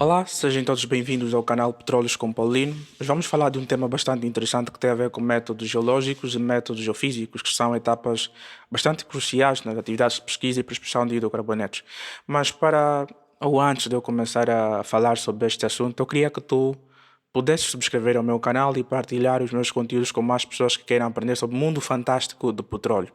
Olá, sejam todos bem-vindos ao canal Petróleos com Paulino. Hoje vamos falar de um tema bastante interessante que tem a ver com métodos geológicos e métodos geofísicos, que são etapas bastante cruciais nas atividades de pesquisa e prospecção de hidrocarbonetos. Mas antes de eu começar a falar sobre este assunto, eu queria que tu pudesses subscrever ao meu canal e partilhar os meus conteúdos com mais pessoas que queiram aprender sobre o mundo fantástico do petróleo.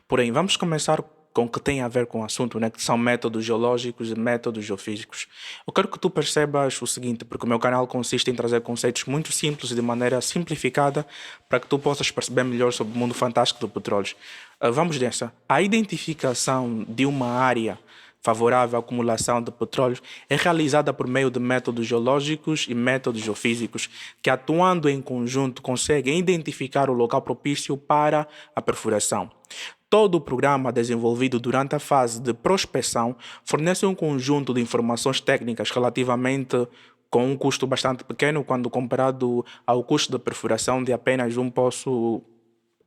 Porém, vamos começar com o que tem a ver com o assunto, né, que são métodos geológicos e métodos geofísicos. Eu quero que tu percebas o seguinte, porque o meu canal consiste em trazer conceitos muito simples e de maneira simplificada para que tu possas perceber melhor sobre o mundo fantástico do petróleo. Vamos nessa. A identificação de uma área favorável à acumulação de petróleo é realizada por meio de métodos geológicos e métodos geofísicos que, atuando em conjunto, conseguem identificar o local propício para a perfuração. Todo o programa desenvolvido durante a fase de prospecção fornece um conjunto de informações técnicas relativamente com um custo bastante pequeno quando comparado ao custo de perfuração de apenas um poço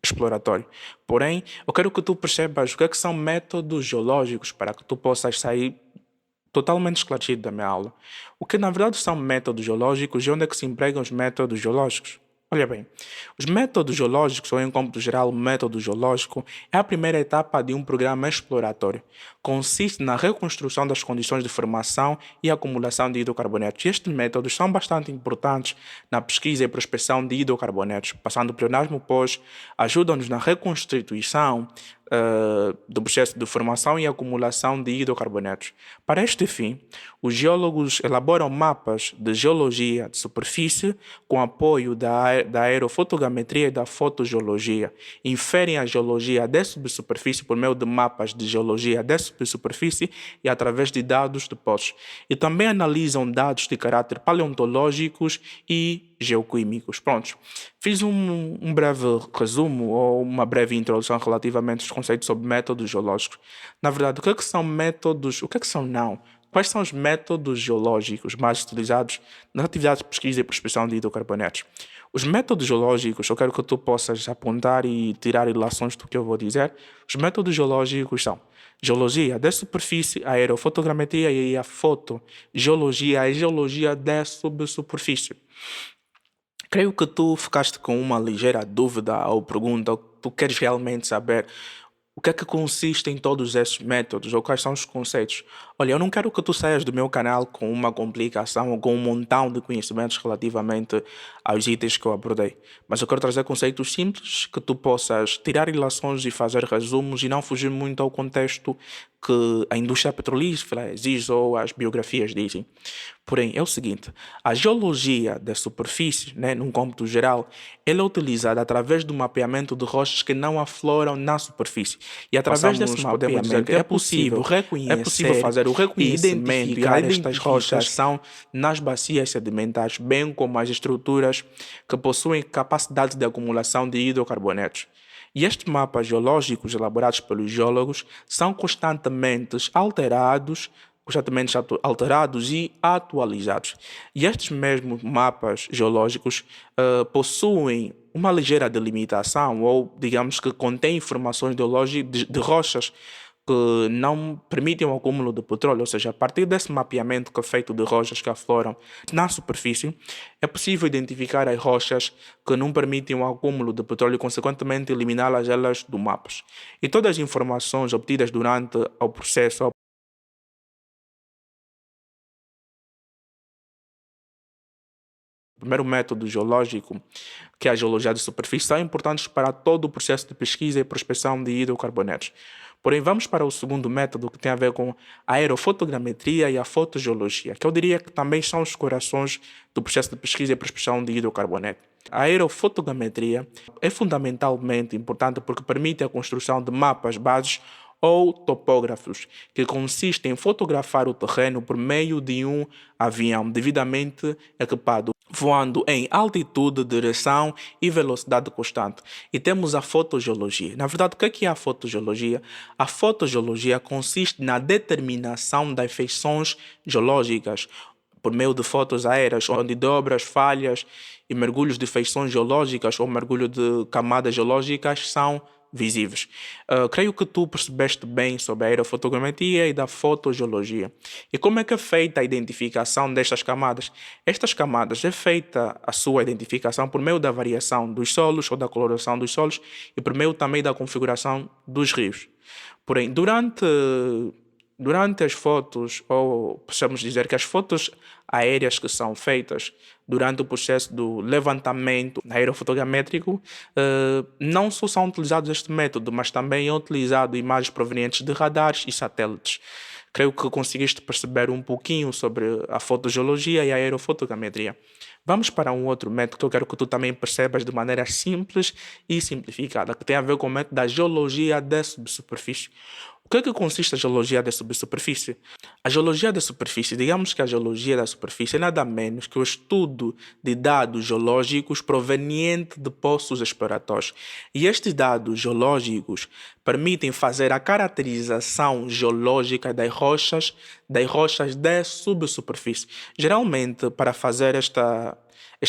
exploratório. Porém, eu quero que tu percebas o que é que são métodos geológicos para que tu possas sair totalmente esclarecido da minha aula. O que na verdade são métodos geológicos e onde é que se empregam os métodos geológicos? Olha bem, os métodos geológicos, ou em cômputo geral, o método geológico, é a primeira etapa de um programa exploratório. Consiste na reconstrução das condições de formação e acumulação de hidrocarbonetos. Estes métodos são bastante importantes na pesquisa e prospecção de hidrocarbonetos. Passando o pleonasmo, pois ajudam-nos na reconstituição do processo de formação e acumulação de hidrocarbonetos. Para este fim, os geólogos elaboram mapas de geologia de superfície com apoio da aerofotogrametria e da fotogeologia. Inferem a geologia de subsuperfície por meio de mapas de geologia de subsuperfície e através de dados de poços. E também analisam dados de caráter paleontológicos e geoquímicos. Pronto. Fiz um breve resumo ou uma breve introdução relativamente aos conceitos sobre métodos geológicos. Na verdade, o que é que são métodos? O que é que são não? Quais são os métodos geológicos mais utilizados nas atividades de pesquisa e prospecção de hidrocarbonetos? Os métodos geológicos, eu quero que tu possas apontar e tirar ilações do que eu vou dizer. Os métodos geológicos são geologia de superfície, a aerofotogrametria e a fotogeologia, a geologia de subsuperfície. Creio que tu ficaste com uma ligeira dúvida ou pergunta, ou tu queres realmente saber o que é que consiste em todos esses métodos ou quais são os conceitos. Olha, eu não quero que tu saias do meu canal com uma complicação ou com um montão de conhecimentos relativamente aos itens que eu abordei, mas eu quero trazer conceitos simples que tu possas tirar ilações e fazer resumos e não fugir muito ao contexto que a indústria petrolífera exige ou as biografias dizem. Porém, é o seguinte, a geologia da superfície, né, num cômputo geral, ela é utilizada através do mapeamento de rochas que não afloram na superfície. E através desse mapeamento é possível fazer o reconhecimento e a identificação nas bacias sedimentares, bem como as estruturas que possuem capacidade de acumulação de hidrocarbonetos. E estes mapas geológicos elaborados pelos geólogos são constantemente alterados e atualizados. E estes mesmos mapas geológicos possuem uma ligeira delimitação, ou digamos que contém informações de rochas que não permitem o acúmulo de petróleo, ou seja, a partir desse mapeamento que é feito de rochas que afloram na superfície, é possível identificar as rochas que não permitem o acúmulo de petróleo e, consequentemente, eliminá-las elas do mapa. E todas as informações obtidas durante o processo o primeiro método geológico, que é a geologia de superfície, são importantes para todo o processo de pesquisa e prospecção de hidrocarbonetos. Porém, vamos para o segundo método, que tem a ver com a aerofotogrametria e a fotogeologia, que eu diria que também são os corações do processo de pesquisa e prospecção de hidrocarbonetos. A aerofotogrametria é fundamentalmente importante porque permite a construção de mapas bases ou topógrafos, que consistem em fotografar o terreno por meio de um avião devidamente equipado, voando em altitude, direção e velocidade constante. E temos a fotogeologia. Na verdade, o que é a fotogeologia? A fotogeologia consiste na determinação das feições geológicas por meio de fotos aéreas, onde dobras, falhas e mergulhos de feições geológicas ou mergulho de camadas geológicas são visíveis. Creio que tu percebeste bem sobre a aerofotogrametria e da fotogeologia. E como é que é feita a identificação destas camadas? Estas camadas é feita a sua identificação por meio da variação dos solos ou da coloração dos solos e por meio também da configuração dos rios. Porém, durante as fotos, ou possamos dizer que as fotos aéreas que são feitas durante o processo do levantamento aerofotogramétrico, não só são utilizados este método, mas também é utilizado imagens provenientes de radares e satélites. Creio que conseguiste perceber um pouquinho sobre a fotogeologia e a aerofotogrametria. Vamos para um outro método que eu quero que tu também percebas de maneira simples e simplificada, que tem a ver com o método da geologia da subsuperfície. O que é que consiste a geologia da subsuperfície? A geologia da superfície, digamos que a geologia da superfície é nada menos que o estudo de dados geológicos provenientes de poços exploratórios. E estes dados geológicos permitem fazer a caracterização geológica das rochas da subsuperfície. Geralmente, para fazer esta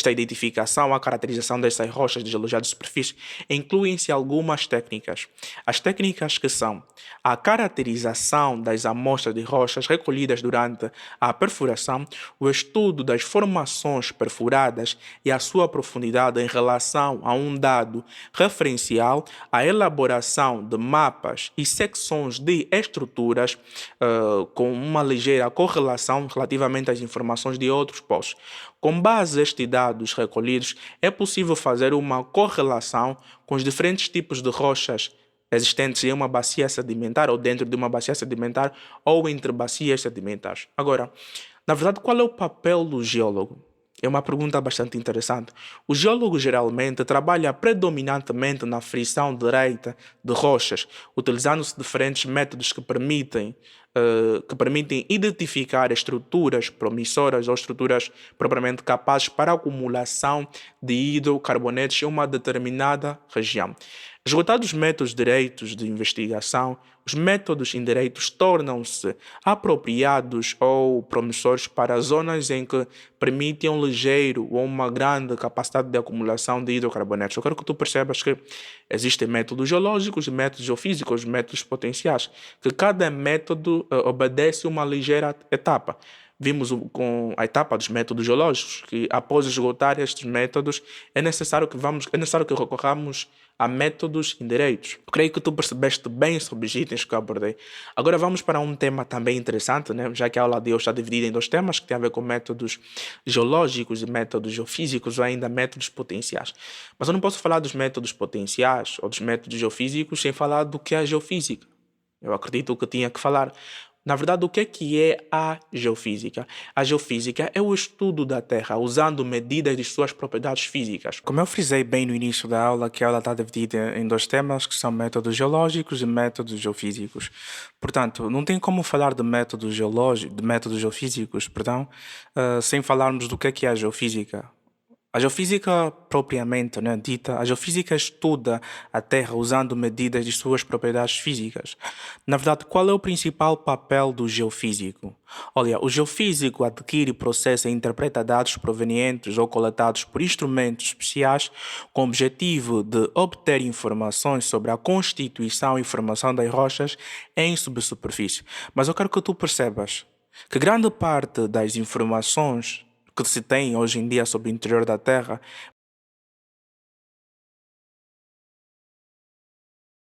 identificação, a caracterização dessas rochas de geologia de superfície, incluem-se algumas técnicas. As técnicas que são a caracterização das amostras de rochas recolhidas durante a perfuração, o estudo das formações perfuradas e a sua profundidade em relação a um dado referencial, a elaboração de mapas e secções de estruturas com uma ligeira correlação relativamente às informações de outros poços. Com base nestes dados recolhidos, é possível fazer uma correlação com os diferentes tipos de rochas existentes em uma bacia sedimentar ou dentro de uma bacia sedimentar ou entre bacias sedimentares. Agora, na verdade, qual é o papel do geólogo? É uma pergunta bastante interessante. O geólogo geralmente trabalha predominantemente na frição direita de rochas, utilizando-se diferentes métodos que permitem identificar estruturas promissoras ou estruturas propriamente capazes para a acumulação de hidrocarbonetos em uma determinada região. Esgotados os métodos direitos de investigação, os métodos indiretos tornam-se apropriados ou promissores para zonas em que permitem um ligeiro ou uma grande capacidade de acumulação de hidrocarbonetos. Eu quero que tu percebas que existem métodos geológicos, métodos geofísicos, métodos potenciais, que cada método obedece uma ligeira etapa. Vimos com a etapa dos métodos geológicos que, após esgotar estes métodos, é necessário que recorramos a métodos indiretos. Eu creio que tu percebeste bem sobre os itens que eu abordei. Agora vamos para um tema também interessante, né? Já que a aula de hoje está dividida em dois temas, que tem a ver com métodos geológicos e métodos geofísicos, ou ainda métodos potenciais. Mas eu não posso falar dos métodos potenciais ou dos métodos geofísicos sem falar do que é a geofísica. Eu acredito que tinha que falar. Na verdade, o que é a geofísica? A geofísica é o estudo da Terra usando medidas de suas propriedades físicas. Como eu frisei bem no início da aula, que a aula está dividida em dois temas, que são métodos geológicos e métodos geofísicos. Portanto, não tem como falar de métodos geológicos, de métodos geofísicos, sem falarmos do que é a geofísica. A geofísica propriamente, né, dita, a geofísica estuda a Terra usando medidas de suas propriedades físicas. Na verdade, qual é o principal papel do geofísico? Olha, o geofísico adquire, processa e interpreta dados provenientes ou coletados por instrumentos especiais com o objetivo de obter informações sobre a constituição e formação das rochas em subsuperfície. Mas eu quero que tu percebas que grande parte das informações que se tem hoje em dia sobre o interior da Terra